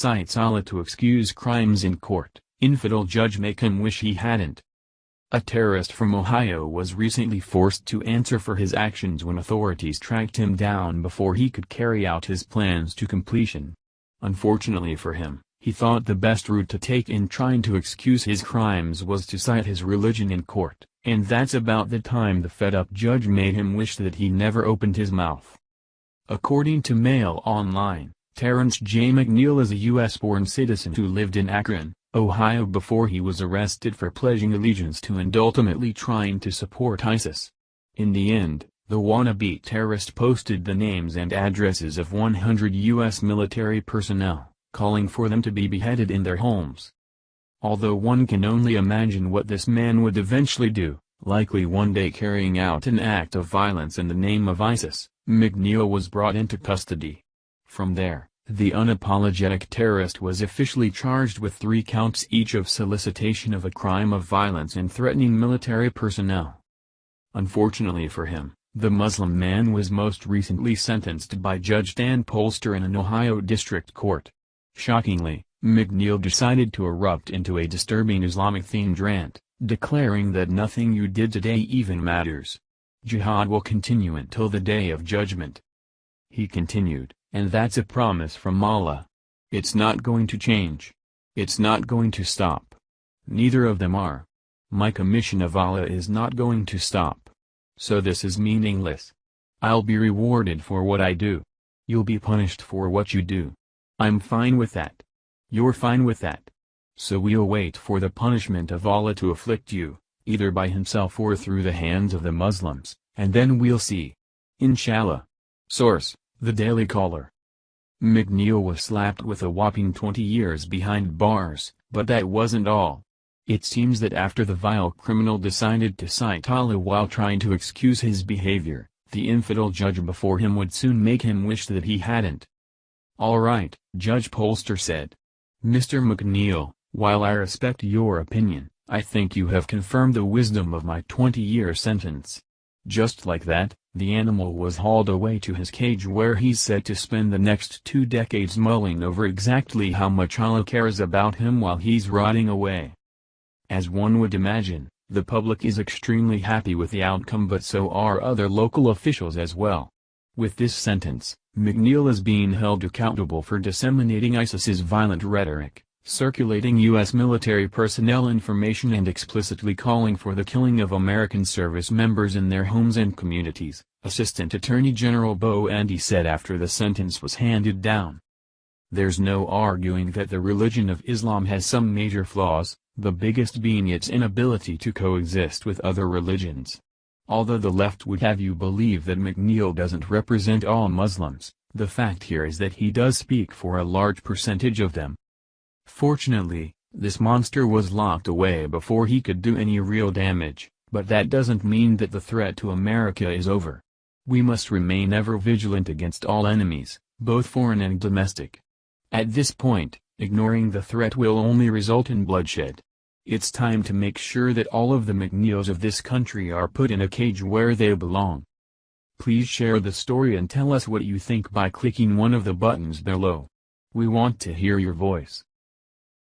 Cites Allah to excuse crimes in court, infidel judge make him wish he hadn't. A terrorist from Ohio was recently forced to answer for his actions when authorities tracked him down before he could carry out his plans to completion. Unfortunately for him, he thought the best route to take in trying to excuse his crimes was to cite his religion in court, and that's about the time the fed-up judge made him wish that he never opened his mouth. According to Mail Online, Terrence J. McNeil is a U.S.-born citizen who lived in Akron, Ohio before he was arrested for pledging allegiance to and ultimately trying to support ISIS. In the end, the wannabe terrorist posted the names and addresses of 100 U.S. military personnel, calling for them to be beheaded in their homes. Although one can only imagine what this man would eventually do, likely one day carrying out an act of violence in the name of ISIS, McNeil was brought into custody. From there, the unapologetic terrorist was officially charged with 3 counts each of solicitation of a crime of violence and threatening military personnel. Unfortunately for him, the Muslim man was most recently sentenced by Judge Dan Polster in an Ohio district court. Shockingly, McNeil decided to erupt into a disturbing Islamic-themed rant, declaring that nothing you did today even matters. Jihad will continue until the day of judgment. He continued, and that's a promise from Allah. It's not going to change. It's not going to stop. Neither of them are. My commission of Allah is not going to stop. So this is meaningless. I'll be rewarded for what I do. You'll be punished for what you do. I'm fine with that. You're fine with that. So we'll wait for the punishment of Allah to afflict you, either by himself or through the hands of the Muslims, and then we'll see. Inshallah. Source: The Daily Caller. McNeil was slapped with a whopping 20 years behind bars, but that wasn't all. It seems that after the vile criminal decided to cite Allah while trying to excuse his behavior, the infidel judge before him would soon make him wish that he hadn't. "Alright," Judge Polster said. "Mr. McNeil, while I respect your opinion, I think you have confirmed the wisdom of my 20-year sentence." Just like that, the animal was hauled away to his cage where he's said to spend the next 2 decades mulling over exactly how much Allah cares about him while he's rotting away. As one would imagine, the public is extremely happy with the outcome, but so are other local officials as well. With this sentence, McNeil is being held accountable for disseminating ISIS's violent rhetoric, circulating U.S. military personnel information and explicitly calling for the killing of American service members in their homes and communities, Assistant Attorney General Bo Andy said after the sentence was handed down. There's no arguing that the religion of Islam has some major flaws, the biggest being its inability to coexist with other religions. Although the left would have you believe that McNeil doesn't represent all Muslims, the fact here is that he does speak for a large percentage of them. Fortunately, this monster was locked away before he could do any real damage, but that doesn't mean that the threat to America is over. We must remain ever vigilant against all enemies, both foreign and domestic. At this point, ignoring the threat will only result in bloodshed. It's time to make sure that all of the McNeils of this country are put in a cage where they belong. Please share the story and tell us what you think by clicking one of the buttons below. We want to hear your voice.